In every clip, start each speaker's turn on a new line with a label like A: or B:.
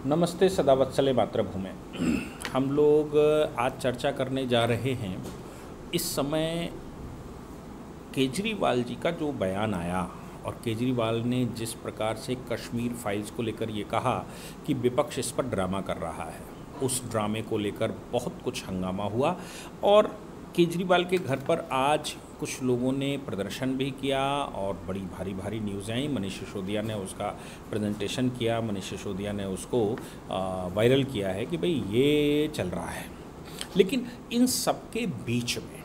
A: नमस्ते सदावत्सले मातृभूमि। हम लोग आज चर्चा करने जा रहे हैं इस समय केजरीवाल जी का जो बयान आया और केजरीवाल ने जिस प्रकार से कश्मीर फाइल्स को लेकर ये कहा कि विपक्ष इस पर ड्रामा कर रहा है, उस ड्रामे को लेकर बहुत कुछ हंगामा हुआ और केजरीवाल के घर पर आज कुछ लोगों ने प्रदर्शन भी किया और बड़ी भारी भारी न्यूज़ आई। मनीष सिसोदिया ने उसका प्रेजेंटेशन किया, मनीष सिसोदिया ने उसको वायरल किया है कि भाई ये चल रहा है। लेकिन इन सब के बीच में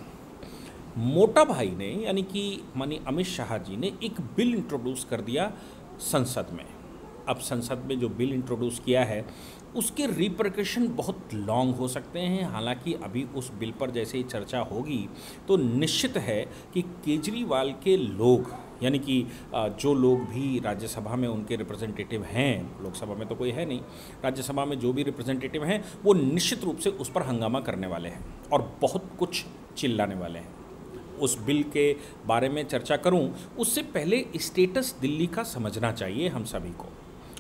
A: मोटा भाई ने यानी कि माननीय अमित शाह जी ने एक बिल इंट्रोड्यूस कर दिया संसद में। अब संसद में जो बिल इंट्रोड्यूस किया है उसके रिपरकशन बहुत लॉन्ग हो सकते हैं। हालांकि अभी उस बिल पर जैसे ही चर्चा होगी तो निश्चित है कि केजरीवाल के लोग यानी कि जो लोग भी राज्यसभा में उनके रिप्रेजेंटेटिव हैं, लोकसभा में तो कोई है नहीं, राज्यसभा में जो भी रिप्रेजेंटेटिव हैं वो निश्चित रूप से उस पर हंगामा करने वाले हैं और बहुत कुछ चिल्लाने वाले हैं। उस बिल के बारे में चर्चा करूं उससे पहले स्टेटस दिल्ली का समझना चाहिए हम सभी को।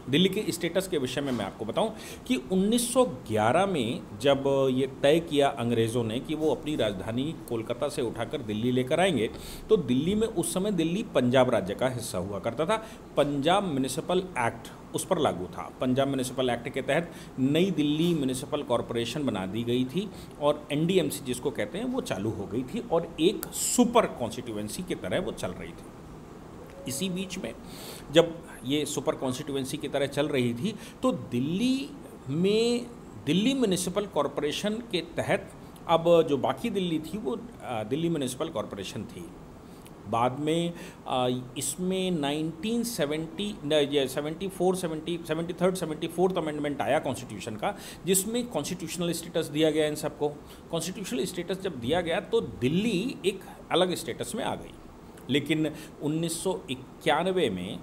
A: दिल्ली के स्टेटस के विषय में मैं आपको बताऊं कि 1911 में जब ये तय किया अंग्रेज़ों ने कि वो अपनी राजधानी कोलकाता से उठाकर दिल्ली लेकर आएंगे, तो दिल्ली में उस समय दिल्ली पंजाब राज्य का हिस्सा हुआ करता था। पंजाब म्युनिसिपल एक्ट उस पर लागू था। पंजाब म्युनिसिपल एक्ट के तहत नई दिल्ली म्युनिसिपल कॉरपोरेशन बना दी गई थी और एनडीएमसी जिसको कहते हैं वो चालू हो गई थी और एक सुपर कॉन्स्टिट्यूएंसी की तरह वो चल रही थी। इसी बीच में जब ये सुपर कॉन्स्टिट्यूएंसी की तरह चल रही थी तो दिल्ली में दिल्ली म्युनिसिपल कॉरपोरेशन के तहत अब जो बाकी दिल्ली थी वो दिल्ली म्युनिसिपल कॉरपोरेशन थी। बाद में इसमें 74th अमेंडमेंट आया कॉन्स्टिट्यूशन का, जिसमें कॉन्स्टिट्यूशनल स्टेटस दिया गया इन सबको। कॉन्स्टिट्यूशनल स्टेटस जब दिया गया तो दिल्ली एक अलग स्टेटस में आ गई। लेकिन 1991 में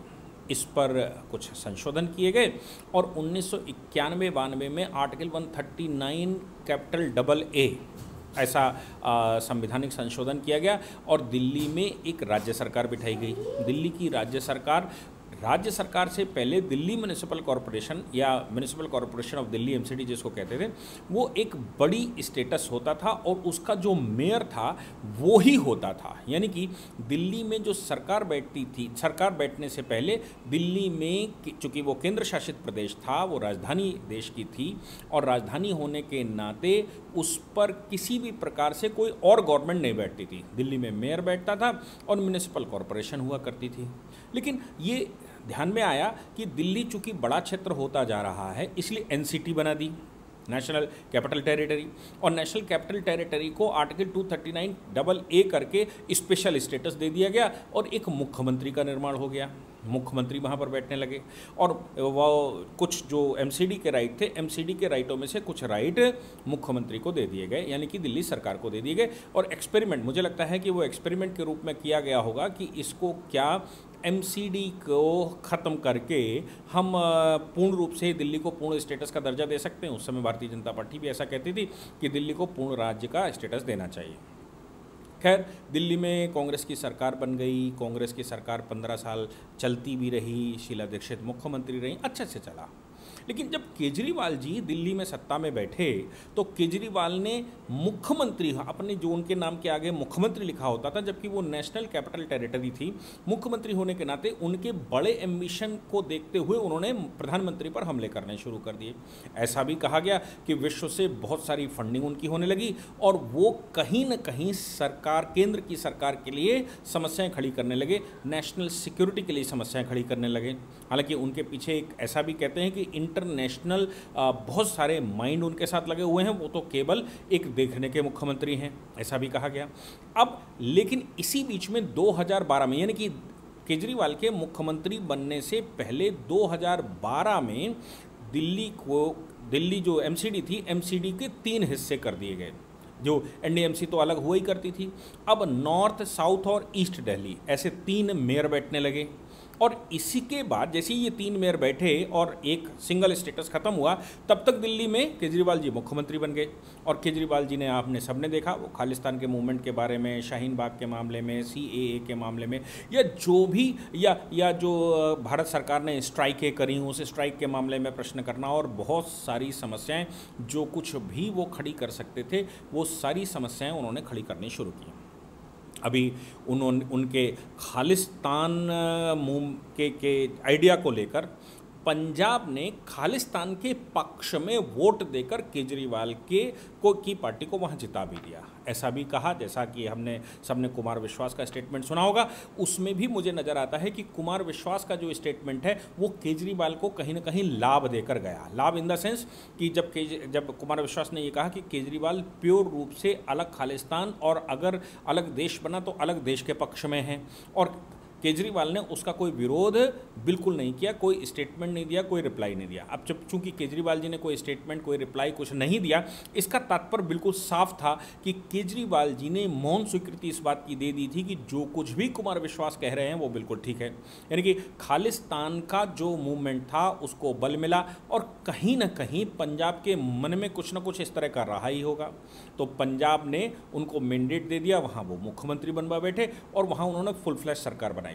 A: इस पर कुछ संशोधन किए गए और 1991-92 में आर्टिकल 139 कैपिटल AA ऐसा संवैधानिक संशोधन किया गया और दिल्ली में एक राज्य सरकार बिठाई गई। दिल्ली की राज्य सरकार से पहले दिल्ली म्युनिसिपल कॉरपोरेशन या municipal corporation of Delhi MCD जिसको कहते थे, वो एक बड़ी स्टेटस होता था और उसका जो मेयर था वो ही होता था। यानी कि दिल्ली में जो सरकार बैठती थी, सरकार बैठने से पहले दिल्ली में चूँकि वो केंद्र शासित प्रदेश था, वो राजधानी देश की थी और राजधानी होने के नाते उस पर किसी भी प्रकार से कोई और गवर्नमेंट नहीं बैठती थी। दिल्ली में मेयर बैठता था और म्युनिसिपल कॉरपोरेशन हुआ करती थी। लेकिन ये ध्यान में आया कि दिल्ली चूंकि बड़ा क्षेत्र होता जा रहा है इसलिए NCT बना दी, नेशनल कैपिटल टेरिटरी, और नेशनल कैपिटल टेरिटरी को आर्टिकल 239AA करके स्पेशल स्टेटस दे दिया गया और एक मुख्यमंत्री का निर्माण हो गया। मुख्यमंत्री वहाँ पर बैठने लगे और वो कुछ जो MCD के राइट थे, MCD के राइटों में से कुछ राइट मुख्यमंत्री को दे दिए गए, यानी कि दिल्ली सरकार को दे दिए गए। और एक्सपेरिमेंट, मुझे लगता है कि वो एक्सपेरिमेंट के रूप में किया गया होगा कि इसको क्या MCD को ख़त्म करके हम पूर्ण रूप से दिल्ली को पूर्ण स्टेटस का दर्जा दे सकते हैं। उस समय भारतीय जनता पार्टी भी ऐसा कहती थी कि दिल्ली को पूर्ण राज्य का स्टेटस देना चाहिए। खैर, दिल्ली में कांग्रेस की सरकार बन गई। कांग्रेस की सरकार 15 साल चलती भी रही, शीला दीक्षित मुख्यमंत्री रही, अच्छे से चला। लेकिन जब केजरीवाल जी दिल्ली में सत्ता में बैठे तो केजरीवाल ने मुख्यमंत्री, अपने जो उनके नाम के आगे मुख्यमंत्री लिखा होता था, जबकि वो नेशनल कैपिटल टेरिटरी थी, मुख्यमंत्री होने के नाते उनके बड़े एम्बिशन को देखते हुए उन्होंने प्रधानमंत्री पर हमले करने शुरू कर दिए। ऐसा भी कहा गया कि विश्व से बहुत सारी फंडिंग उनकी होने लगी और वो कहीं न कहीं सरकार, केंद्र की सरकार के लिए समस्याएं खड़ी करने लगे, नेशनल सिक्योरिटी के लिए समस्याएं खड़ी करने लगे। हालांकि उनके पीछे एक ऐसा भी कहते हैं कि इंटरनेशनल बहुत सारे माइंड उनके साथ लगे हुए हैं, वो तो केवल एक देखने के मुख्यमंत्री हैं, ऐसा भी कहा गया। अब लेकिन इसी बीच में 2012 में, यानी कि केजरीवाल के मुख्यमंत्री बनने से पहले 2012 में दिल्ली जो MCD थी, MCD के 3 हिस्से कर दिए गए। जो NDMC तो अलग हुआ ही करती थी, अब नॉर्थ, साउथ और ईस्ट दिल्ली ऐसे 3 मेयर बैठने लगे और इसी के बाद जैसे ही ये 3 मेयर बैठे और एक सिंगल स्टेटस खत्म हुआ, तब तक दिल्ली में केजरीवाल जी मुख्यमंत्री बन गए। और केजरीवाल जी ने, आपने सबने देखा, वो खालिस्तान के मूवमेंट के बारे में, शाहीन बाग के मामले में, CAA के मामले में, या जो भी या जो भारत सरकार ने स्ट्राइकें करी, उस स्ट्राइक के मामले में प्रश्न करना, और बहुत सारी समस्याएं, जो कुछ भी वो खड़ी कर सकते थे वो सारी समस्याएं उन्होंने खड़ी करनी शुरू की। अभी उनके खालिस्तान के आइडिया को लेकर पंजाब ने खालिस्तान के पक्ष में वोट देकर केजरीवाल की पार्टी को वहां जिता भी दिया। ऐसा भी कहा, जैसा कि हमने सबने कुमार विश्वास का स्टेटमेंट सुना होगा, उसमें भी मुझे नज़र आता है कि कुमार विश्वास का जो स्टेटमेंट है वो केजरीवाल को कहीं ना कहीं लाभ देकर गया। लाभ इन द सेंस कि जब कुमार विश्वास ने ये कहा कि केजरीवाल प्योर रूप से अलग खालिस्तान और अगर अलग देश बना तो अलग देश के पक्ष में है, और केजरीवाल ने उसका कोई विरोध बिल्कुल नहीं किया, कोई स्टेटमेंट नहीं दिया, कोई रिप्लाई नहीं दिया। अब जब चूंकि केजरीवाल जी ने कोई स्टेटमेंट, कोई रिप्लाई, कुछ नहीं दिया, इसका तात्पर्य बिल्कुल साफ था कि केजरीवाल जी ने मौन स्वीकृति इस बात की दे दी थी कि जो कुछ भी कुमार विश्वास कह रहे हैं वो बिल्कुल ठीक है। यानी कि खालिस्तान का जो मूवमेंट था उसको बल मिला, और कहीं ना कहीं पंजाब के मन में कुछ ना कुछ इस तरह का रहा ही होगा। तो पंजाब ने उनको मैंडेट दे दिया, वहाँ वो मुख्यमंत्री बनवा बैठे और वहाँ उन्होंने फुल फ्लैश सरकार बनाई।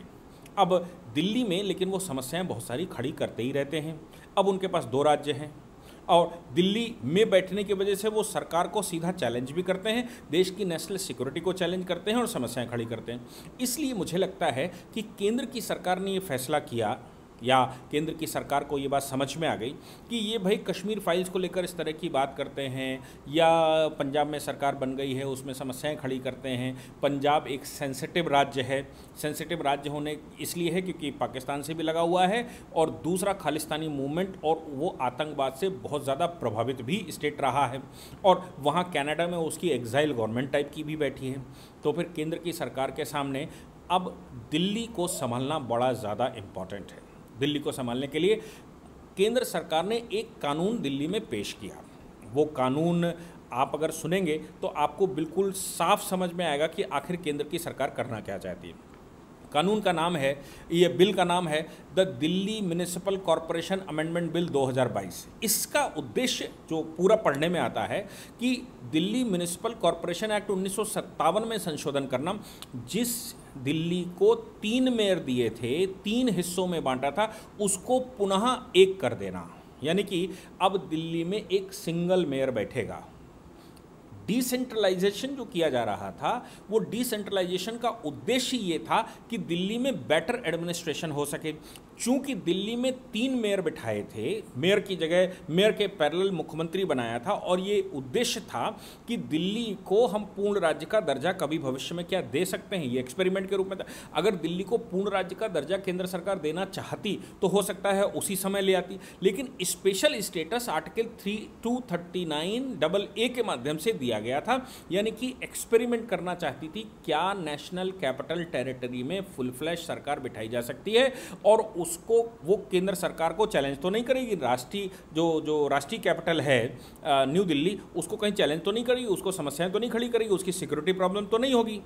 A: अब दिल्ली में लेकिन वो समस्याएं बहुत सारी खड़ी करते ही रहते हैं। अब उनके पास 2 राज्य हैं, और दिल्ली में बैठने की वजह से वो सरकार को सीधा चैलेंज भी करते हैं, देश की नेशनल सिक्योरिटी को चैलेंज करते हैं और समस्याएं खड़ी करते हैं। इसलिए मुझे लगता है कि केंद्र की सरकार ने ये फैसला किया, या केंद्र की सरकार को ये बात समझ में आ गई कि ये भाई कश्मीर फाइल्स को लेकर इस तरह की बात करते हैं, या पंजाब में सरकार बन गई है उसमें समस्याएं खड़ी करते हैं। पंजाब एक सेंसिटिव राज्य है, सेंसिटिव राज्य होने इसलिए है क्योंकि पाकिस्तान से भी लगा हुआ है, और दूसरा खालिस्तानी मूवमेंट और वो आतंकवाद से बहुत ज़्यादा प्रभावित भी स्टेट रहा है, और वहाँ कनाडा में उसकी एग्जाइल गवर्नमेंट टाइप की भी बैठी है। तो फिर केंद्र की सरकार के सामने अब दिल्ली को संभालना बड़ा ज़्यादा इम्पॉर्टेंट है। दिल्ली को संभालने के लिए केंद्र सरकार ने एक कानून दिल्ली में पेश किया। वो कानून आप अगर सुनेंगे तो आपको बिल्कुल साफ समझ में आएगा कि आखिर केंद्र की सरकार करना क्या चाहती है। कानून का नाम है, ये बिल का नाम है the Delhi municipal corporation amendment bill 2022। इसका उद्देश्य जो पूरा पढ़ने में आता है कि दिल्ली म्युनिसिपल कॉरपोरेशन एक्ट 1957 में संशोधन करना, जिस दिल्ली को 3 मेयर दिए थे, 3 हिस्सों में बांटा था, उसको पुनः 1 कर देना। यानी कि अब दिल्ली में एक सिंगल मेयर बैठेगा। डिसेंट्रलाइजेशन जो किया जा रहा था, वो डिसेंट्रलाइजेशन का उद्देश्य ये था कि दिल्ली में बेटर एडमिनिस्ट्रेशन हो सके। चूंकि दिल्ली में 3 मेयर बिठाए थे, मेयर की जगह मेयर के पैरेलल मुख्यमंत्री बनाया था, और ये उद्देश्य था कि दिल्ली को हम पूर्ण राज्य का दर्जा कभी भविष्य में क्या दे सकते हैं, ये एक्सपेरिमेंट के रूप में था। अगर दिल्ली को पूर्ण राज्य का दर्जा केंद्र सरकार देना चाहती तो हो सकता है उसी समय ले आती, लेकिन स्पेशल स्टेटस आर्टिकल 239AA के माध्यम से दिया गया था। यानी कि एक्सपेरिमेंट करना चाहती थी, क्या नेशनल कैपिटल टेरिटरी में फुल फ्लैश सरकार बिठाई जा सकती है, और उसको वो केंद्र सरकार को चैलेंज तो नहीं करेगी। राष्ट्रीय जो राष्ट्रीय कैपिटल है न्यू दिल्ली, उसको कहीं चैलेंज तो नहीं करेगी, उसको समस्याएं तो नहीं खड़ी करेगी, उसकी सिक्योरिटी प्रॉब्लम तो नहीं होगी।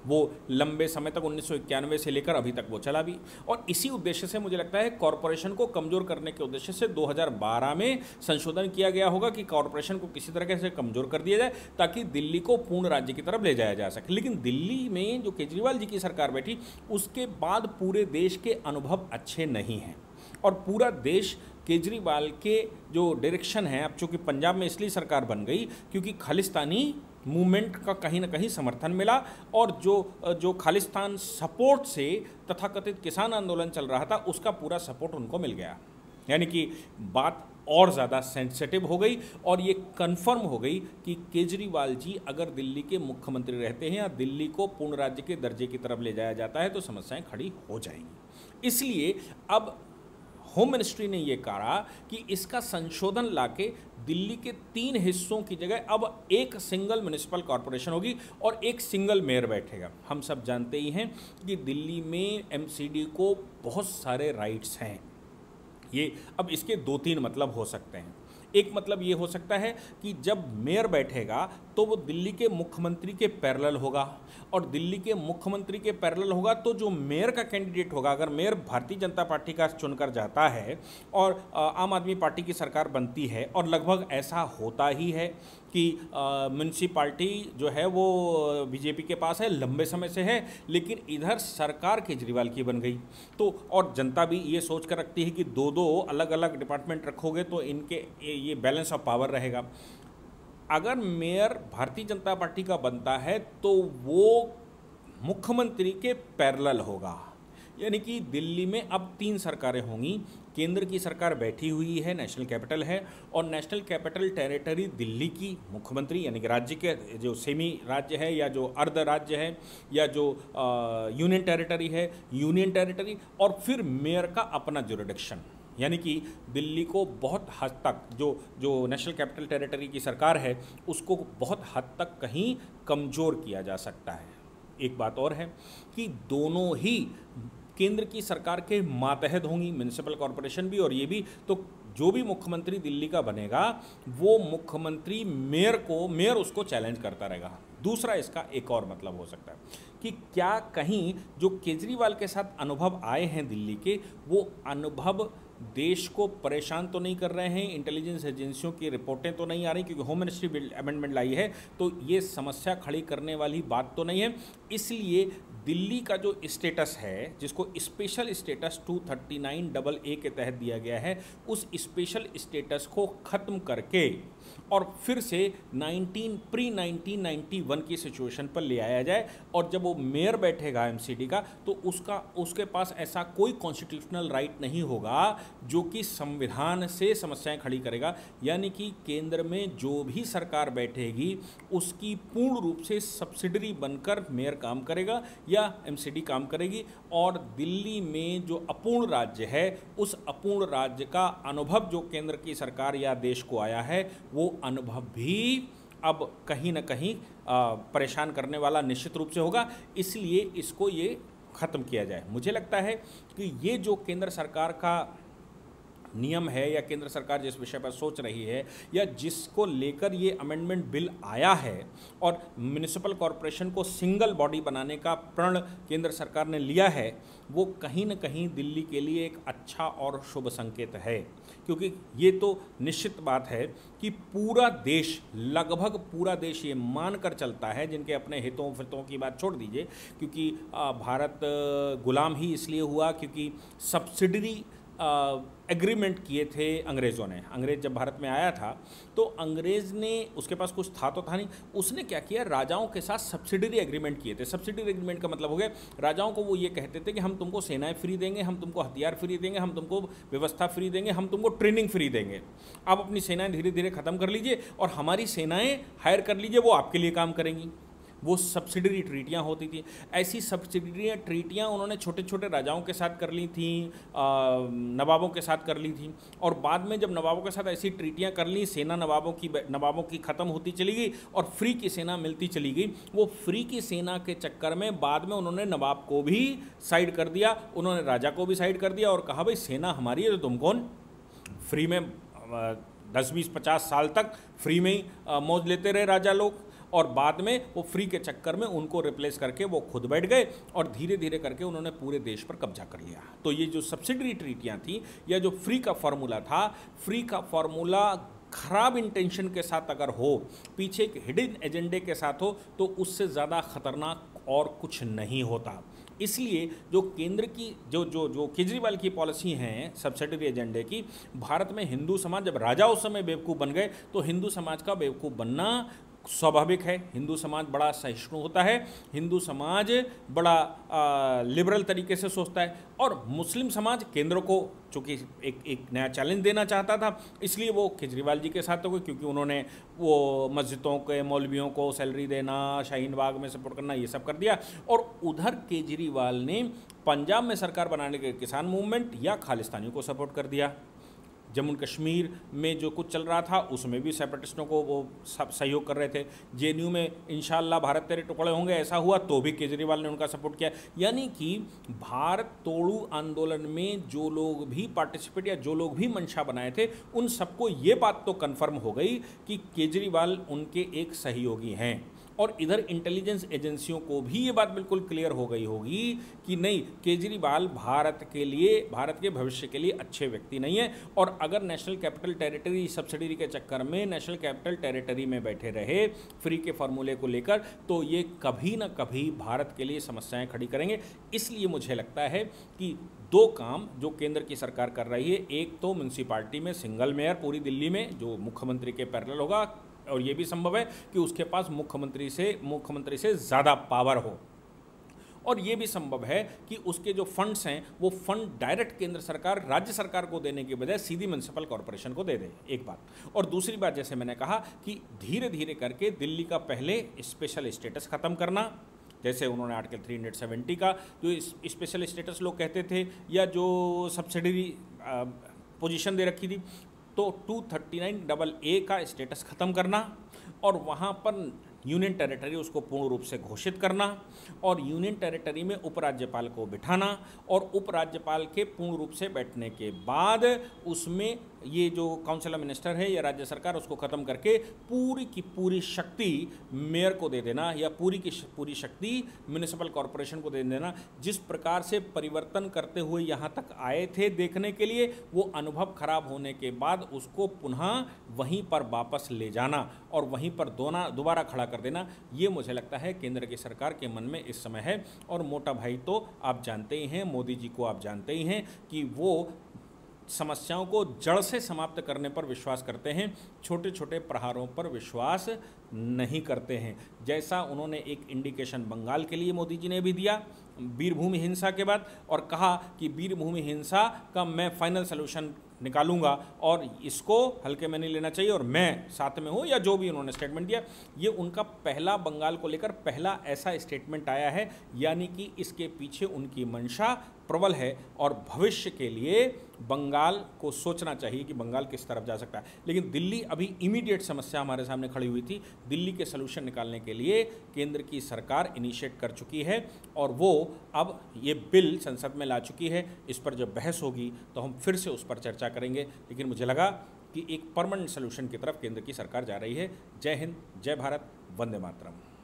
A: वो लंबे समय तक 1991 से लेकर अभी तक वो चला भी, और इसी उद्देश्य से मुझे लगता है कॉरपोरेशन को कमज़ोर करने के उद्देश्य से 2012 में संशोधन किया गया होगा कि कॉरपोरेशन को किसी तरह से कमज़ोर कर दिया जाए ताकि दिल्ली को पूर्ण राज्य की तरफ ले जाया जा सके। लेकिन दिल्ली में जो केजरीवाल जी की सरकार बैठी, उसके बाद पूरे देश के अनुभव अच्छे नहीं हैं, और पूरा देश केजरीवाल के जो डायरेक्शन है, अब चूँकि पंजाब में इसलिए सरकार बन गई क्योंकि खालिस्तानी मूवमेंट का कहीं ना कहीं समर्थन मिला, और जो खालिस्तान सपोर्ट से तथाकथित किसान आंदोलन चल रहा था उसका पूरा सपोर्ट उनको मिल गया। यानी कि बात और ज़्यादा सेंसिटिव हो गई, और ये कंफर्म हो गई कि केजरीवाल जी अगर दिल्ली के मुख्यमंत्री रहते हैं या दिल्ली को पूर्ण राज्य के दर्जे की तरफ ले जाया जाता है तो समस्याएं खड़ी हो जाएंगी। इसलिए अब होम मिनिस्ट्री ने ये कहा कि इसका संशोधन लाके दिल्ली के 3 हिस्सों की जगह अब एक सिंगल म्युनिसिपल कॉरपोरेशन होगी और एक सिंगल मेयर बैठेगा। हम सब जानते ही हैं कि दिल्ली में एमसीडी को बहुत सारे राइट्स हैं। ये अब इसके 2-3 मतलब हो सकते हैं। एक मतलब ये हो सकता है कि जब मेयर बैठेगा तो वो दिल्ली के मुख्यमंत्री के पैरेलल होगा, और दिल्ली के मुख्यमंत्री के पैरेलल होगा तो जो मेयर का कैंडिडेट होगा, अगर मेयर भारतीय जनता पार्टी का चुनकर जाता है और आम आदमी पार्टी की सरकार बनती है, और लगभग ऐसा होता ही है कि म्यूनसिपाल्टी जो है वो बीजेपी के पास है, लंबे समय से है, लेकिन इधर सरकार केजरीवाल की बन गई, तो और जनता भी ये सोच कर रखती है कि दो दो अलग अलग डिपार्टमेंट रखोगे तो इनके ये बैलेंस ऑफ पावर रहेगा। अगर मेयर भारतीय जनता पार्टी का बनता है तो वो मुख्यमंत्री के पैरेलल होगा, यानी कि दिल्ली में अब 3 सरकारें होंगी। केंद्र की सरकार बैठी हुई है, नेशनल कैपिटल है, और नेशनल कैपिटल टेरिटरी दिल्ली की मुख्यमंत्री यानी कि राज्य के जो सेमी राज्य है या जो अर्ध राज्य है या जो यूनियन टेरिटरी है, यूनियन टेरिटरी, और फिर मेयर का अपना जुरिडिक्शन, यानी कि दिल्ली को बहुत हद तक जो नेशनल कैपिटल टेरिटरी की सरकार है उसको बहुत हद तक कहीं कमज़ोर किया जा सकता है। एक बात और है कि दोनों ही केंद्र की सरकार के मातहत होंगी, म्यूनिसिपल कॉरपोरेशन भी और ये भी, तो जो भी मुख्यमंत्री दिल्ली का बनेगा वो मुख्यमंत्री मेयर उसको चैलेंज करता रहेगा। दूसरा इसका एक और मतलब हो सकता है कि क्या कहीं जो केजरीवाल के साथ अनुभव आए हैं दिल्ली के, वो अनुभव देश को परेशान तो नहीं कर रहे हैं, इंटेलिजेंस एजेंसियों की रिपोर्टें तो नहीं आ रही, क्योंकि होम मिनिस्ट्री बिल अमेंडमेंट लाई है तो ये समस्या खड़ी करने वाली बात तो नहीं है। इसलिए दिल्ली का जो स्टेटस है, जिसको स्पेशल स्टेटस 239AA के तहत दिया गया है, उस स्पेशल स्टेटस को ख़त्म करके और फिर से प्री 1991 की सिचुएशन पर ले आया जाए, और जब वो मेयर बैठेगा एमसीडी का तो उसके पास ऐसा कोई कॉन्स्टिट्यूशनल राइट नहीं होगा जो कि संविधान से समस्याएं खड़ी करेगा। यानी कि केंद्र में जो भी सरकार बैठेगी उसकी पूर्ण रूप से सब्सिडरी बनकर मेयर काम करेगा या एमसीडी काम करेगी, और दिल्ली में जो अपूर्ण राज्य है उस अपूर्ण राज्य का अनुभव जो केंद्र की सरकार या देश को आया है वो अनुभव भी अब कहीं ना कहीं परेशान करने वाला निश्चित रूप से होगा। इसलिए इसको ये ख़त्म किया जाए। मुझे लगता है कि ये जो केंद्र सरकार का नियम है या केंद्र सरकार जिस विषय पर सोच रही है या जिसको लेकर ये अमेंडमेंट बिल आया है, और म्यूनिसिपल कॉरपोरेशन को सिंगल बॉडी बनाने का प्रण केंद्र सरकार ने लिया है, वो कहीं न कहीं दिल्ली के लिए एक अच्छा और शुभ संकेत है। क्योंकि ये तो निश्चित बात है कि पूरा देश, लगभग पूरा देश ये मानकर चलता है, जिनके अपने हितों की बात छोड़ दीजिए, क्योंकि भारत गुलाम ही इसलिए हुआ क्योंकि सब्सिडरी एग्रीमेंट किए थे अंग्रेज़ों ने। अंग्रेज़ जब भारत में आया था तो अंग्रेज़ ने, उसके पास कुछ था तो था नहीं, उसने क्या किया, राजाओं के साथ सब्सिडरी एग्रीमेंट किए थे। सब्सिडरी एग्रीमेंट का मतलब हो गया, राजाओं को वो ये कहते थे कि हम तुमको सेनाएं फ्री देंगे, हम तुमको हथियार फ्री देंगे, हम तुमको व्यवस्था फ्री देंगे, हम तुमको ट्रेनिंग फ्री देंगे, आप अपनी सेनाएं धीरे धीरे ख़त्म कर लीजिए और हमारी सेनाएँ हायर कर लीजिए, वो आपके लिए काम करेंगी। वो सब्सिडरी ट्रीटियाँ होती थी। ऐसी सब्सिडरी ट्रीटियाँ उन्होंने छोटे छोटे राजाओं के साथ कर ली थी, नवाबों के साथ कर ली थी, और बाद में जब नवाबों के साथ ऐसी ट्रीटियाँ कर ली, सेना नवाबों की ख़त्म होती चली गई और फ्री की सेना मिलती चली गई। वो फ्री की सेना के चक्कर में बाद में उन्होंने नवाब को भी साइड कर दिया, उन्होंने राजा को भी साइड कर दिया और कहा भाई सेना हमारी है तो तुम कौन। फ्री में 10-20-50 साल तक फ्री में ही मौज लेते रहे राजा लोग, और बाद में वो फ्री के चक्कर में उनको रिप्लेस करके वो खुद बैठ गए और धीरे धीरे करके उन्होंने पूरे देश पर कब्जा कर लिया। तो ये जो सब्सिडरी ट्रीटियाँ थी या जो फ्री का फार्मूला था, फ्री का फार्मूला खराब इंटेंशन के साथ अगर हो, पीछे एक हिडन एजेंडे के साथ हो, तो उससे ज़्यादा खतरनाक और कुछ नहीं होता। इसलिए जो केंद्र की जो केजरीवाल की पॉलिसी हैं सब्सिडरी एजेंडे की, भारत में हिंदू समाज, जब राजा उस समय बेवकूफ़ बन गए तो हिंदू समाज का बेवकूफ़ बनना स्वाभाविक है। हिंदू समाज बड़ा सहिष्णु होता है, हिंदू समाज बड़ा लिबरल तरीके से सोचता है, और मुस्लिम समाज केंद्र को चूँकि एक नया चैलेंज देना चाहता था, इसलिए वो केजरीवाल जी के साथ हो गए, क्योंकि उन्होंने वो मस्जिदों के मौलवियों को सैलरी देना, शाहीन बाग में सपोर्ट करना, ये सब कर दिया। और उधर केजरीवाल ने पंजाब में सरकार बनाने के किसान मूवमेंट या खालिस्तानियों को सपोर्ट कर दिया। जम्मू कश्मीर में जो कुछ चल रहा था उसमें भी सेपरेटिस्टों को वो सब सहयोग कर रहे थे। जेएनयू में इंशाल्लाह भारत तेरे टुकड़े होंगे ऐसा हुआ तो भी केजरीवाल ने उनका सपोर्ट किया। यानी कि भारत तोड़ू आंदोलन में जो लोग भी पार्टिसिपेट या जो लोग भी मंशा बनाए थे उन सबको ये बात तो कन्फर्म हो गई कि केजरीवाल उनके एक सहयोगी हैं। और इधर इंटेलिजेंस एजेंसियों को भी ये बात बिल्कुल क्लियर हो गई होगी कि नहीं, केजरीवाल भारत के लिए, भारत के भविष्य के लिए अच्छे व्यक्ति नहीं है। और अगर नेशनल कैपिटल टेरिटरी सब्सिडी के चक्कर में नेशनल कैपिटल टेरिटरी में बैठे रहे फ्री के फॉर्मूले को लेकर तो ये कभी ना कभी भारत के लिए समस्याएं खड़ी करेंगे। इसलिए मुझे लगता है कि दो काम जो केंद्र की सरकार कर रही है, एक तो म्यूनसिपालिटी में सिंगल मेयर पूरी दिल्ली में जो मुख्यमंत्री के पैरेलल होगा, और ये भी संभव है कि उसके पास मुख्यमंत्री से ज़्यादा पावर हो, और ये भी संभव है कि उसके जो फंड्स हैं वो फंड डायरेक्ट केंद्र सरकार राज्य सरकार को देने के बजाय सीधी म्यूनसिपल कॉरपोरेशन को दे दे, एक बात। और दूसरी बात, जैसे मैंने कहा कि धीरे धीरे करके दिल्ली का पहले स्पेशल स्टेटस ख़त्म करना, जैसे उन्होंने आर्टिकल 370 का जो स्पेशल स्टेटस लोग कहते थे या जो सब्सिडरी पोजीशन दे रखी थी, तो 239AA का स्टेटस ख़त्म करना और वहाँ पर यूनियन टेरिटरी उसको पूर्ण रूप से घोषित करना और यूनियन टेरिटरी में उपराज्यपाल को बिठाना और उपराज्यपाल के पूर्ण रूप से बैठने के बाद उसमें ये जो काउंसिल ऑफ मिनिस्टर है या राज्य सरकार उसको ख़त्म करके पूरी की पूरी शक्ति मेयर को दे देना या पूरी की पूरी शक्ति म्यूनिसिपल कॉरपोरेशन को दे देना। जिस प्रकार से परिवर्तन करते हुए यहाँ तक आए थे देखने के लिए, वो अनुभव खराब होने के बाद उसको पुनः वहीं पर वापस ले जाना और वहीं पर दोबारा खड़ा कर देना, ये मुझे लगता है केंद्र की सरकार के मन में इस समय है। और मोटा भाई तो आप जानते ही हैं, मोदी जी को आप जानते ही हैं कि वो समस्याओं को जड़ से समाप्त करने पर विश्वास करते हैं, छोटे छोटे प्रहारों पर विश्वास नहीं करते हैं। जैसा उन्होंने एक इंडिकेशन बंगाल के लिए मोदी जी ने भी दिया वीरभूमि हिंसा के बाद, और कहा कि वीरभूमि हिंसा का मैं फाइनल सलूशन निकालूंगा और इसको हल्के में नहीं लेना चाहिए और मैं साथ में हूँ, या जो भी उन्होंने स्टेटमेंट दिया, ये उनका पहला बंगाल को लेकर पहला ऐसा स्टेटमेंट आया है। यानी कि इसके पीछे उनकी मंशा प्रबल है और भविष्य के लिए बंगाल को सोचना चाहिए कि बंगाल किस तरफ जा सकता है। लेकिन दिल्ली अभी इमीडिएट समस्या हमारे सामने खड़ी हुई थी, दिल्ली के सलूशन निकालने के लिए केंद्र की सरकार इनिशिएट कर चुकी है और वो अब ये बिल संसद में ला चुकी है। इस पर जब बहस होगी तो हम फिर से उस पर चर्चा करेंगे, लेकिन मुझे लगा कि एक परमानेंट सलूशन की तरफ केंद्र की सरकार जा रही है। जय हिंद, जय भारत, वंदे मातरम।